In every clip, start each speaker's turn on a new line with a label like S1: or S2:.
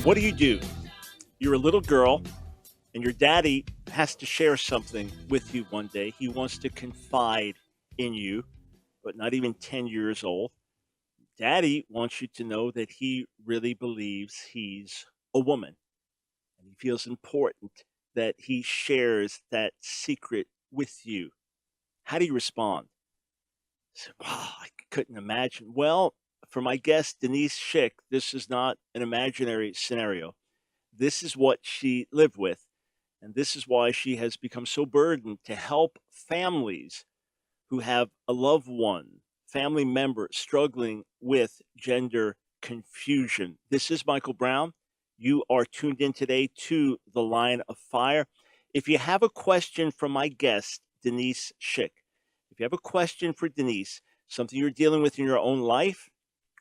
S1: What do you do? You're a little girl, and your daddy has to share something with you one day. He wants to confide in you, but not even 10 years old. Daddy wants you to know that he really believes he's a woman, and he feels important that he shares that secret with you. How do you respond? So, wow, I couldn't imagine. Well, for my guest, Denise Shick, this is not an imaginary scenario. This is what she lived with. And this is why she has become so burdened to help families who have a loved one, family member struggling with gender confusion. This is Michael Brown. You are tuned in today to The Line of Fire. If you have a question from my guest, Denise Shick, if you have a question for Denise, something you're dealing with in your own life,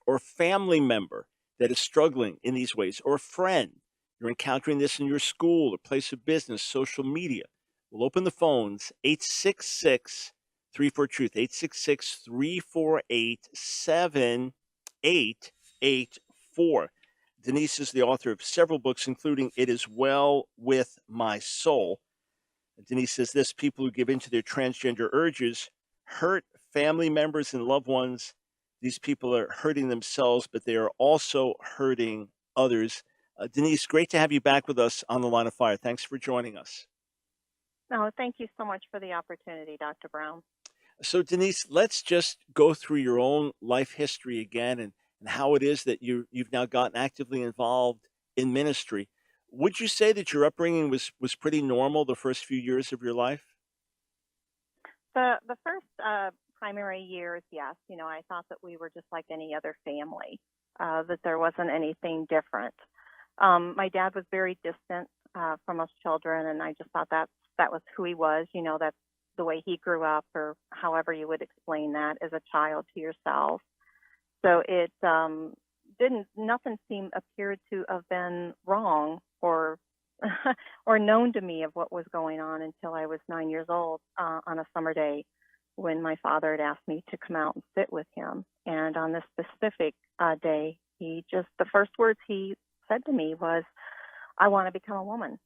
S1: or a family member that is struggling in these ways, or a friend, you're encountering this in your school or place of business, social media, we'll open the phones 866 34 Truth, 866 348 7884. Denise is the author of several books, including It Is Well With My Soul. Denise says this: people who give in to their transgender urges hurt family members and loved ones. These people are hurting themselves, but they are also hurting others. Denise, great to have you back with us on The Line of Fire. Thanks for joining us.
S2: Oh, thank you so much for the opportunity, Dr. Brown.
S1: So, Denise, let's just go through your own life history again, and how it is that you've now gotten actively involved in ministry. Would you say that your upbringing was pretty normal the first few years of your life?
S2: The first primary years, yes, I thought that we were just like any other family, that there wasn't anything different. My dad was very distant from us children, and I just thought that was who he was. That's the way he grew up, or however you would explain that as a child to yourself. So it nothing appeared to have been wrong or or known to me of what was going on until I was 9 years old on a summer day when my father had asked me to come out and sit with him. And on this specific day, the first words he said to me was, "I want to become a woman."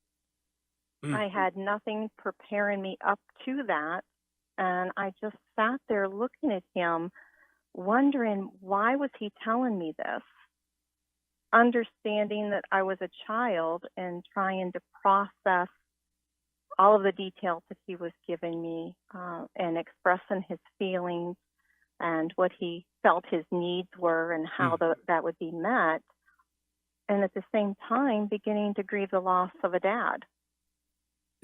S2: I had nothing preparing me up to that. And I just sat there looking at him, wondering why was he telling me this? Understanding that I was a child and trying to process all of the details that he was giving me and expressing his feelings and what he felt his needs were and how that would be met. And at the same time, beginning to grieve the loss of a dad.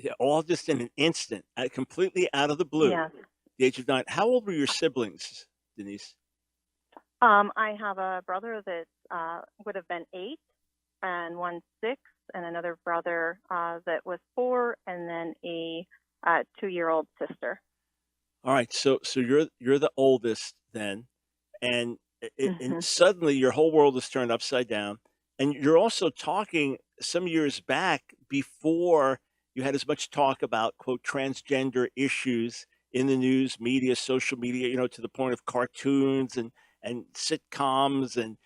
S1: Yeah, all just in an instant, completely out of the blue.
S2: Yes.
S1: The age of 9. How old were your siblings, Denise?
S2: I have a brother that would have been 8, and one 6, and another brother that was 4, and then a 2-year-old sister.
S1: All right, so you're the oldest then, and and suddenly your whole world is turned upside down, and you're also talking some years back before you had as much talk about quote transgender issues in the news, media, social media, to the point of cartoons and sitcoms and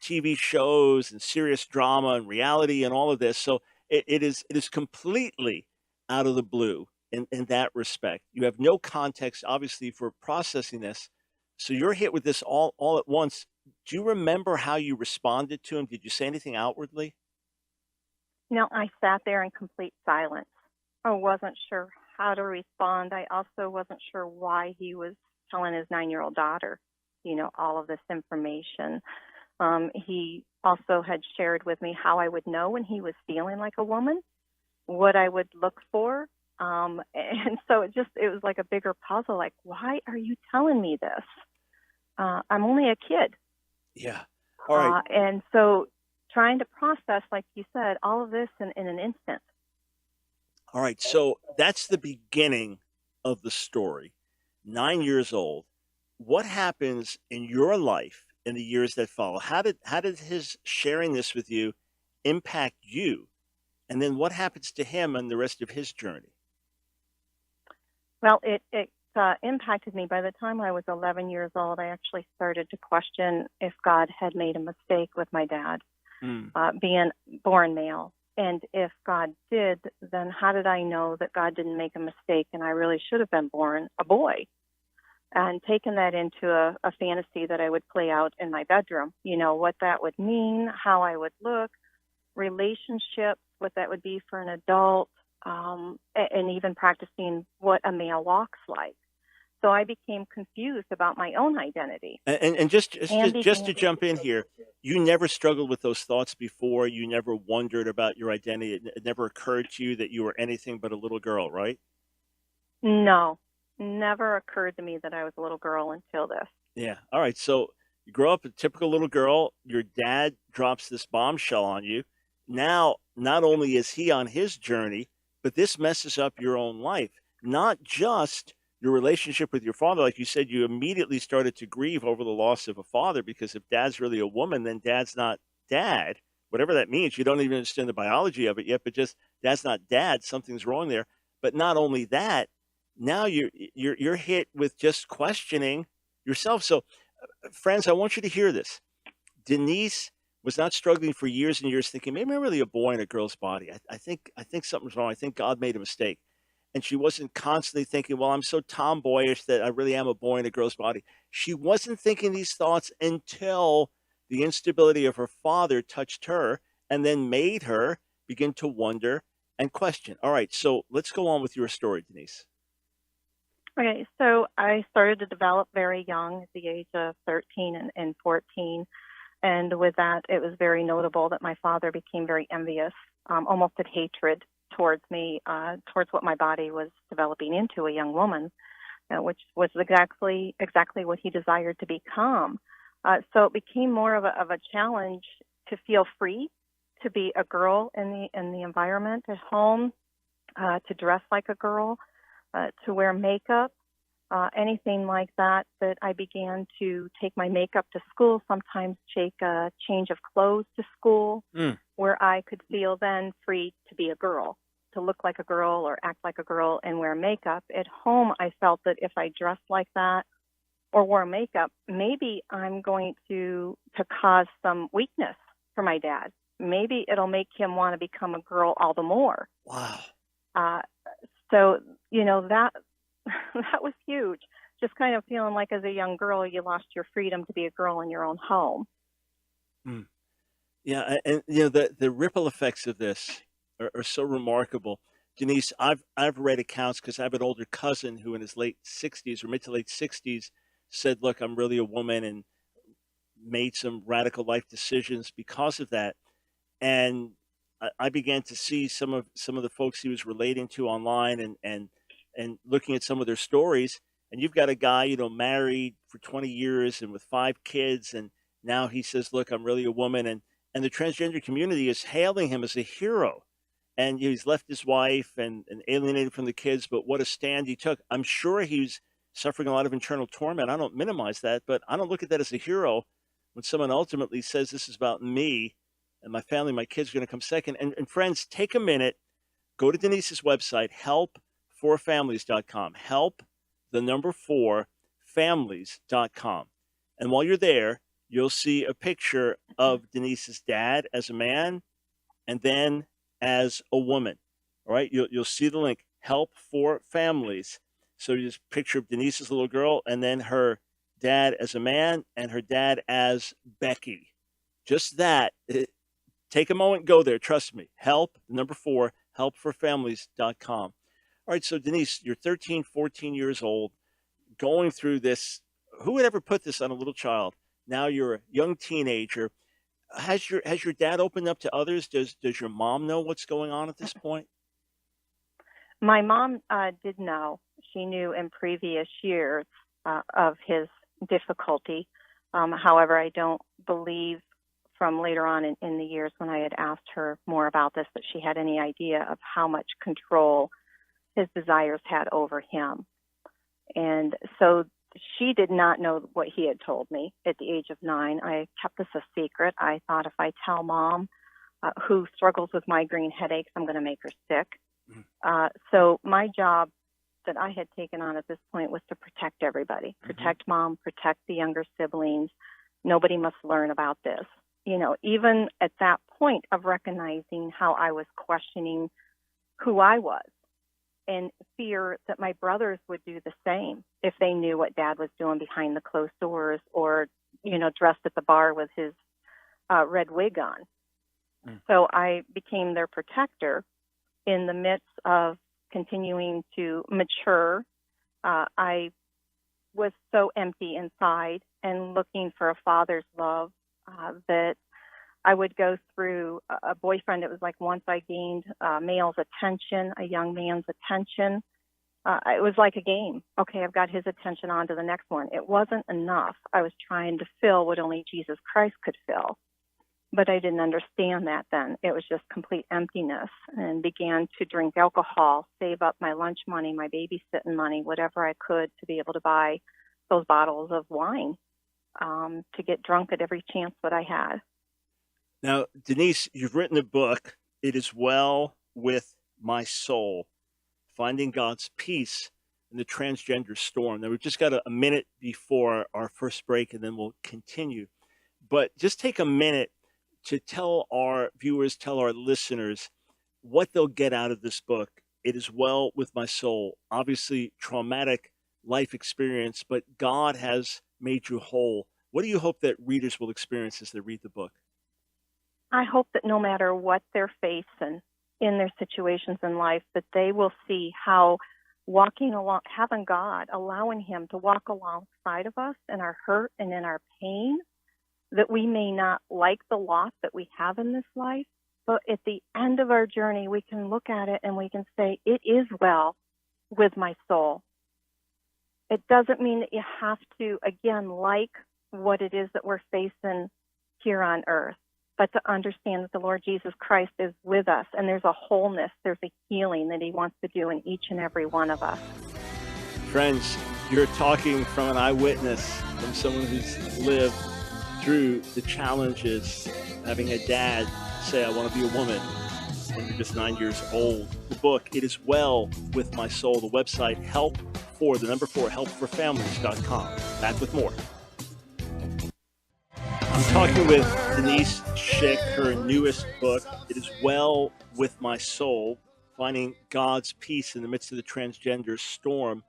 S1: TV shows and serious drama and reality and all of this. So it is completely out of the blue in that respect. You have no context, obviously, for processing this. So you're hit with this all at once. Do you remember how you responded to him? Did you say anything outwardly?
S2: I sat there in complete silence. I wasn't sure how to respond. I also wasn't sure why he was telling his 9-year-old daughter, all of this information. He also had shared with me how I would know when he was feeling like a woman, what I would look for. And so it was like a bigger puzzle, like, why are you telling me this? I'm only a kid.
S1: Yeah. All right.
S2: And so trying to process, like you said, all of this in an instant.
S1: All right. So that's the beginning of the story. 9 years old. What happens in your life in the years that follow? How did his sharing this with you impact you? And then what happens to him and the rest of his journey?
S2: Well, it impacted me. By the time I was 11 years old, I actually started to question if God had made a mistake with my dad.
S1: Mm.
S2: being born male. And if God did, then how did I know that God didn't make a mistake and I really should have been born a boy? And taken that into a fantasy that I would play out in my bedroom, what that would mean, how I would look, relationships, what that would be for an adult, and even practicing what a male walks like. So I became confused about my own identity
S1: And
S2: and
S1: just
S2: began.
S1: to jump in here, you never struggled with those thoughts before. You never wondered about your identity. It never occurred to you that you were anything but a little girl, right?
S2: No, never occurred to me that I was a little girl until this.
S1: Yeah. All right. So you grow up a typical little girl. Your dad drops this bombshell on you. Now, not only is he on his journey, but this messes up your own life. Not just your relationship with your father. Like you said, you immediately started to grieve over the loss of a father because if dad's really a woman, then dad's not dad. Whatever that means. You don't even understand the biology of it yet, but just dad's not dad. Something's wrong there. But not only that, now you're hit with just questioning yourself. So, friends, I want you to hear this. Denise was not struggling for years and years, thinking maybe I'm really a boy in a girl's body. I think something's wrong. I think God made a mistake, and she wasn't constantly thinking, "Well, I'm so tomboyish that I really am a boy in a girl's body." She wasn't thinking these thoughts until the instability of her father touched her and then made her begin to wonder and question. All right, so let's go on with your story, Denise.
S2: Okay, so I started to develop very young at the age of 13 and 14. And with that, it was very notable that my father became very envious, almost had hatred towards me, towards what my body was developing into, a young woman, which was exactly what he desired to become. So it became more of a challenge to feel free, to be a girl in the environment at home, to dress like a girl, to wear makeup, anything like that. That I began to take my makeup to school, sometimes take a change of clothes to school,
S1: Mm.
S2: where I could feel then free to be a girl, to look like a girl or act like a girl and wear makeup. At home, I felt that if I dressed like that or wore makeup, maybe I'm going to cause some weakness for my dad. Maybe it'll make him want to become a girl all the more.
S1: Wow.
S2: Uh, so, that that was huge. Just kind of feeling like as a young girl, you lost your freedom to be a girl in your own home.
S1: Mm. Yeah, and the ripple effects of this are so remarkable. Denise, I've read accounts because I have an older cousin who in his late 60s or mid to late 60s said, "Look, I'm really a woman," and made some radical life decisions because of that. And I began to see some of the folks he was relating to online and looking at some of their stories. And you've got a guy, married for 20 years and with 5 kids, and now he says, "Look, I'm really a woman," and the transgender community is hailing him as a hero. And he's left his wife and alienated from the kids, but what a stand he took. I'm sure he's suffering a lot of internal torment. I don't minimize that, but I don't look at that as a hero when someone ultimately says this is about me and my family, my kids are going to come second. And friends, take a minute, go to Denise's website, help4families.com. Help, the number 4, families.com. And while you're there, you'll see a picture of Denise's dad as a man and then as a woman. All right, you'll see the link, Help for Families. So you just picture of Denise's little girl and then her dad as a man and her dad as Becky. Just that. Take a moment, go there. Trust me. Help, the number 4, helpforfamilies.com. All right, so Denise, you're 13, 14 years old, going through this. Who would ever put this on a little child? Now you're a young teenager. Has your dad opened up to others? Does your mom know what's going on at this point?
S2: My mom did know. She knew in previous years of his difficulty. However, I don't believe from later on in the years when I had asked her more about this that she had any idea of how much control his desires had over him. And so she did not know what he had told me at the age of 9. I kept this a secret. I thought if I tell Mom, who struggles with migraine headaches, I'm going to make her sick. So my job that I had taken on at this point was to protect everybody, protect Mom, protect the younger siblings. Nobody must learn about this. even at that point of recognizing how I was questioning who I was, and fear that my brothers would do the same if they knew what Dad was doing behind the closed doors, or, dressed at the bar with his red wig on. So I became their protector in the midst of continuing to mature. I was so empty inside and looking for a father's love that I would go through a boyfriend. It was like once I gained a male's attention, a young man's attention, it was like a game. Okay, I've got his attention, on to the next one. It wasn't enough. I was trying to fill what only Jesus Christ could fill. But I didn't understand that then. It was just complete emptiness, and began to drink alcohol, save up my lunch money, my babysitting money, whatever I could, to be able to buy those bottles of wine, to get drunk at every chance that I had.
S1: Now, Denise, you've written a book, It Is Well With My Soul, Finding God's Peace in the Transgender Storm. Now, we've just got a minute before our first break, and then we'll continue. But just take a minute to tell our viewers, tell our listeners what they'll get out of this book. It Is Well With My Soul. Obviously, traumatic life experience, but God has made you whole. What do you hope that readers will experience as they read the book?
S2: I hope that no matter what they're facing in their situations in life, that they will see how walking along, having God, allowing Him to walk alongside of us in our hurt and in our pain, that we may not like the loss that we have in this life, but at the end of our journey, we can look at it and we can say, it is well with my soul. It doesn't mean that you have to, again, like what it is that we're facing here on earth, but to understand that the Lord Jesus Christ is with us, and there's a wholeness, there's a healing that He wants to do in each and every one of us.
S1: Friends, you're talking from an eyewitness, from someone who's lived through the challenges, having a dad say, I want to be a woman, when you're just 9 years old. The book, It Is Well With My Soul. The website, helpforfamilies.com. Back with more. I'm talking with Denise Shick, her newest book, It Is Well With My Soul, Finding God's Peace in the Midst of the Transgender Storm.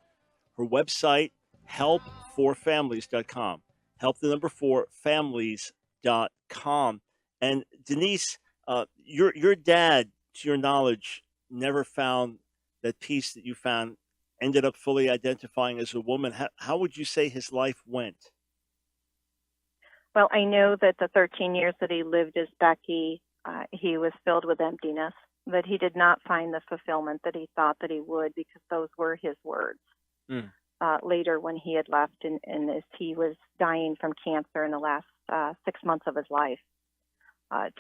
S1: Her website, helpforfamilies.com. Help4families.com. And Denise, your dad, to your knowledge, never found that peace that you found, ended up fully identifying as a woman. How would you say his life went?
S2: Well, I know that the 13 years that he lived as Becky, he was filled with emptiness, that he did not find the fulfillment that he thought that he would, because those were his words. Later, when he had left and as he was dying from cancer in the last 6 months of his life.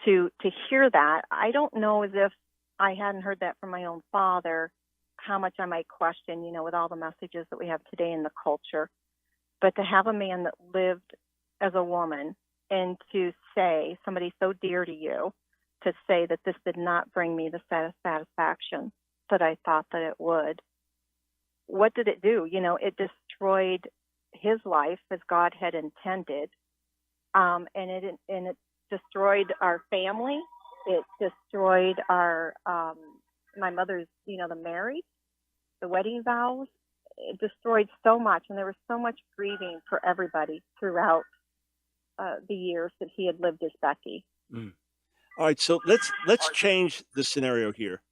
S2: To hear that, I don't know, as if I hadn't heard that from my own father, how much I might question, with all the messages that we have today in the culture. But to have a man that lived as a woman, and to say, somebody so dear to you, to say that this did not bring me the satisfaction that I thought that it would. What did it do? It destroyed his life as God had intended, and it destroyed our family. It destroyed our my mother's, the marriage, the wedding vows. It destroyed so much, and there was so much grieving for everybody throughout the years that he had lived as Becky.
S1: All right, so let's change the scenario here.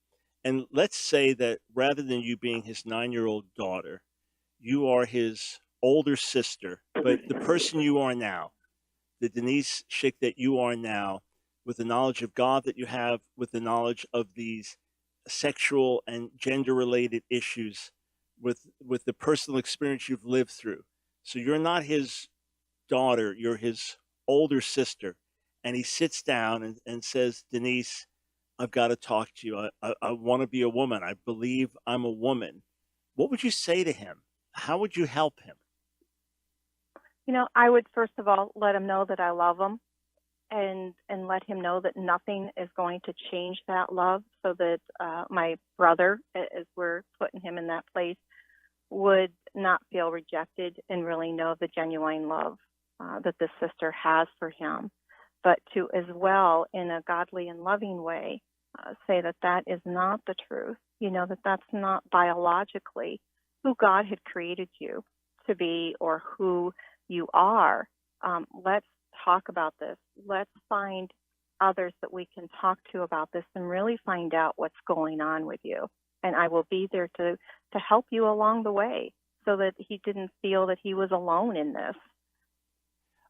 S1: And let's say that rather than you being his 9-year-old daughter, you are his older sister, but the person you are now, the Denise Shick that you are now, with the knowledge of God that you have, with the knowledge of these sexual and gender-related issues, with the personal experience you've lived through. So you're not his daughter, you're his older sister. And he sits down and says, Denise, I've got to talk to you. I want to be a woman. I believe I'm a woman. What would you say to him? How would you help him?
S2: I would first of all let him know that I love him, and let him know that nothing is going to change that love, so that my brother, as we're putting him in that place, would not feel rejected and really know the genuine love that this sister has for him. but to as well, in a godly and loving way, say that that is not the truth. That that's not biologically who God had created you to be or who you are. Let's talk about this. Let's find others that we can talk to about this and really find out what's going on with you. And I will be there to help you along the way so that he didn't feel that he was alone in this.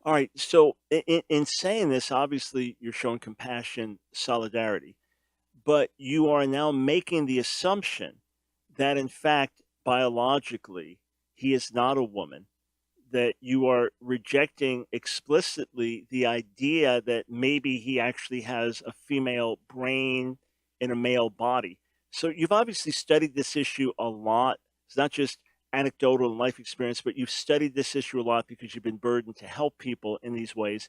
S1: All right. So in saying this, obviously you're showing compassion, solidarity, but you are now making the assumption that in fact, biologically, he is not a woman, that you are rejecting explicitly the idea that maybe he actually has a female brain in a male body. So you've obviously studied this issue a lot. It's not just anecdotal and life experience, but you've studied this issue a lot because you've been burdened to help people in these ways.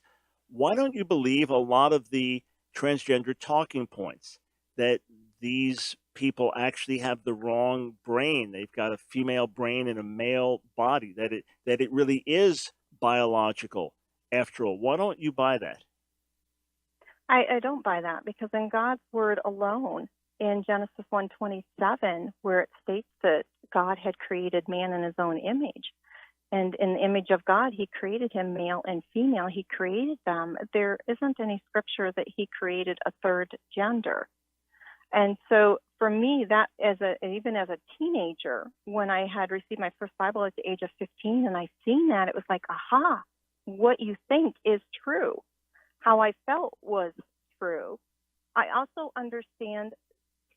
S1: Why don't you believe a lot of the transgender talking points that these people actually have the wrong brain? They've got a female brain in a male body, that it really is biological after all. Why don't you buy that?
S2: I don't buy that because in God's word alone, in Genesis 1:27, where it states that God had created man in his own image, and in the image of God, he created him male and female. He created them. There isn't any scripture that he created a third gender. And so for me, that even as a teenager, when I had received my first Bible at the age of 15 and I seen that, it was like, aha, what you think is true. How I felt was true. I also understand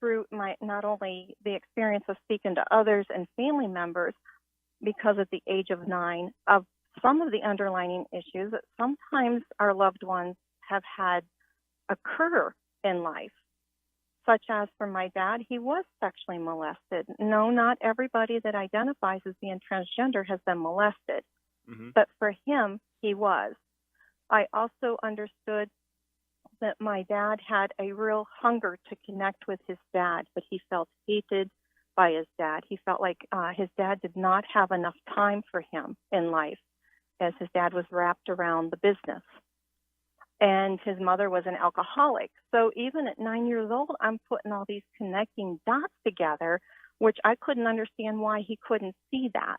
S2: through my not only the experience of speaking to others and family members, because at the age of 9, of some of the underlying issues that sometimes our loved ones have had occur in life, such as for my dad, he was sexually molested. No, not everybody that identifies as being transgender has been molested, but for him, he was. I also understood that my dad had a real hunger to connect with his dad, but he felt hated by his dad. He felt like his dad did not have enough time for him in life, as his dad was wrapped around the business. And his mother was an alcoholic. So even at 9 years old, I'm putting all these connecting dots together, which I couldn't understand why he couldn't see that.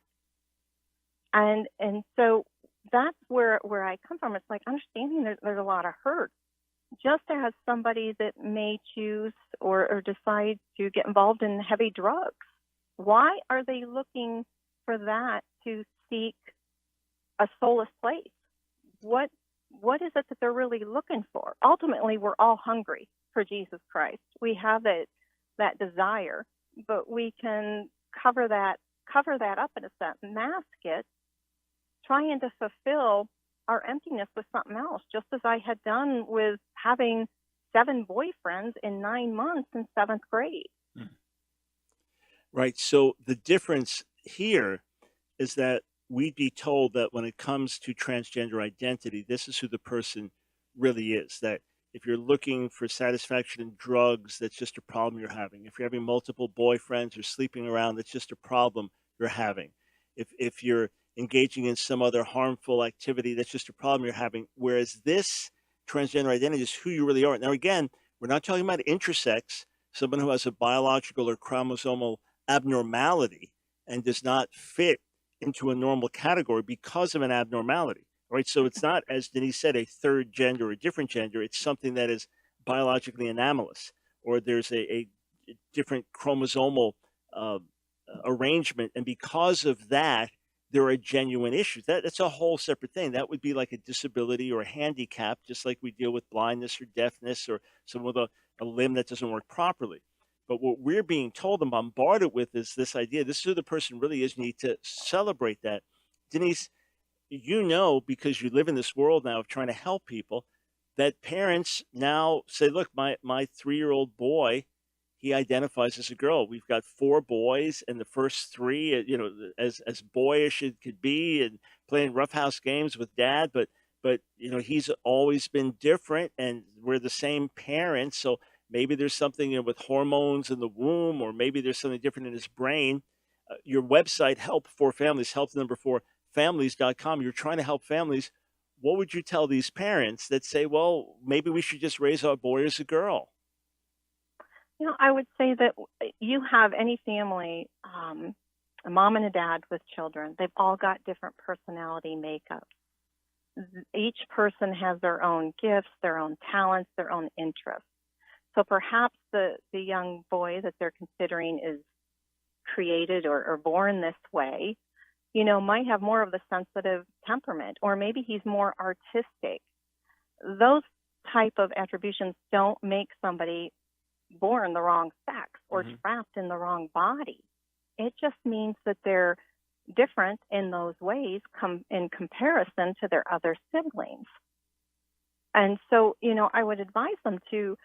S2: And so that's where I come from. It's like understanding there's a lot of hurt. Just as somebody that may choose or decide to get involved in heavy drugs, why are they looking for that to seek a soulless place? What is it that they're really looking for? Ultimately, we're all hungry for Jesus Christ. We have that desire, but we can cover that up in a sense, mask it, trying to fulfill our emptiness with something else, just as I had done with having 7 boyfriends in 9 months in 7th grade.
S1: Right. So the difference here is that we'd be told that when it comes to transgender identity, this is who the person really is. That if you're looking for satisfaction in drugs, that's just a problem you're having. If you're having multiple boyfriends or sleeping around, that's just a problem you're having. If you're engaging in some other harmful activity, that's just a problem you're having. Whereas this transgender identity is who you really are. Now, again, we're not talking about intersex, someone who has a biological or chromosomal abnormality and does not fit into a normal category because of an abnormality, right? So it's not, as Denise said, a third gender or a different gender. It's something that is biologically anomalous, or there's a different chromosomal uh, arrangement. And because of that, there are genuine issues. That's a whole separate thing. That would be like a disability or a handicap, just like we deal with blindness or deafness or someone with a limb that doesn't work properly. But what we're being told and bombarded with is this idea, this is who the person really is. You need to celebrate that. Denise, you know, because you live in this world now of trying to help people, that parents now say, look, my 3-year-old boy, he identifies as a girl. We've got 4 boys, and the first 3, as boyish as it could be, and playing roughhouse games with dad. But he's always been different, and we're the same parents. So maybe there's something with hormones in the womb, or maybe there's something different in his brain. Your website, Help for Families, help number 4 families.com. You're trying to help families. what would you tell these parents that say, well, maybe we should just raise our boy as a girl?
S2: I would say that you have any family, a mom and a dad with children, they've all got different personality makeups. Each person has their own gifts, their own talents, their own interests. So perhaps the young boy that they're considering is created or born this way, might have more of the sensitive temperament, or maybe he's more artistic. Those type of attributions don't make somebody born the wrong sex or
S1: Hmm.
S2: trapped in the wrong body. It just means that they're different in those ways in comparison to their other siblings. And so, I would advise them to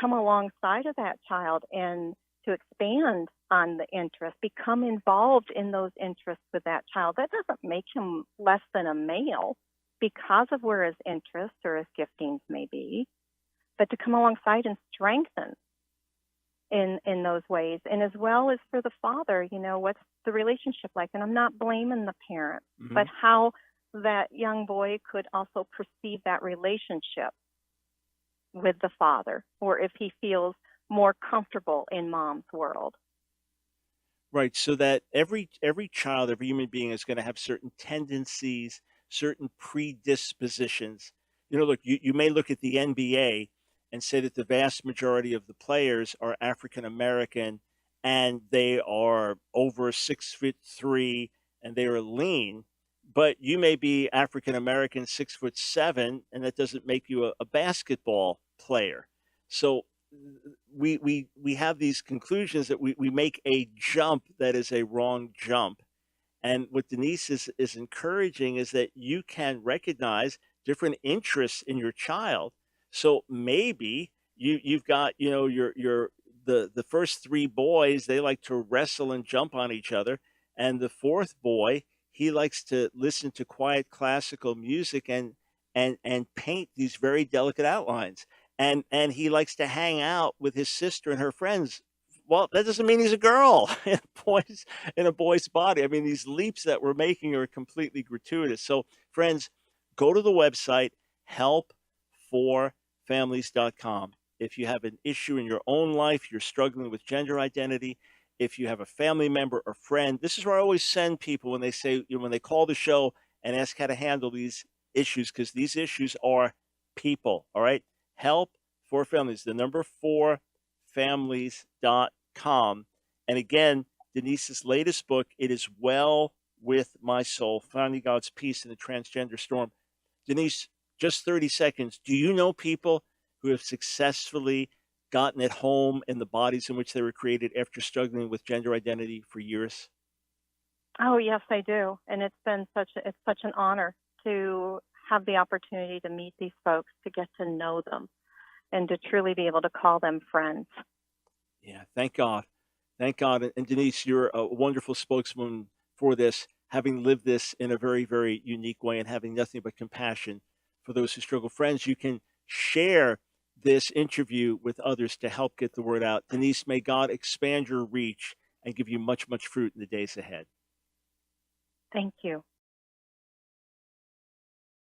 S2: come alongside of that child and to expand on the interest, become involved in those interests with that child. That doesn't make him less than a male because of where his interests or his giftings may be, but to come alongside and strengthen in those ways. And as well as for the father, what's the relationship like? And I'm not blaming the parent,
S1: Hmm.
S2: but how that young boy could also perceive that relationship with the father, or if he feels more comfortable in mom's world.
S1: Right, so that every child, every human being is going to have certain tendencies, certain predispositions. Look, you may look at the NBA and say that the vast majority of the players are African American and they are over 6'3" and they are lean, but you may be African American, 6'7", and that doesn't make you a basketball player. So we have these conclusions that we make a jump that is a wrong jump. And what Denise is encouraging is that you can recognize different interests in your child. So maybe you've got, your the first three boys, they like to wrestle and jump on each other. And the fourth boy, he likes to listen to quiet classical music and paint these very delicate outlines. And he likes to hang out with his sister and her friends. Well, that doesn't mean he's a girl. Boys in a boy's body. I mean, these leaps that we're making are completely gratuitous. So, friends, go to the website helpforfamilies.com. If you have an issue in your own life, you're struggling with gender identity, if you have a family member or friend, this is where I always send people when they say, when they call the show and ask how to handle these issues, because these issues are people. All right. Help for families, the number four families.com. And again, Denise's latest book, It Is Well With My Soul, Finding God's Peace in the Transgender Storm. Denise, just 30 seconds. Do you know people who have successfully gotten at home in the bodies in which they were created after struggling with gender identity for years?
S2: Oh yes, I do, and it's such an honor to have the opportunity to meet these folks, to get to know them, and to truly be able to call them friends.
S1: Yeah, thank God. Thank God. And Denise, you're a wonderful spokesman for this, having lived this in a very, very unique way and having nothing but compassion for those who struggle. Friends, you can share this interview with others to help get the word out. Denise, may God expand your reach and give you much, much fruit in the days ahead.
S2: Thank you.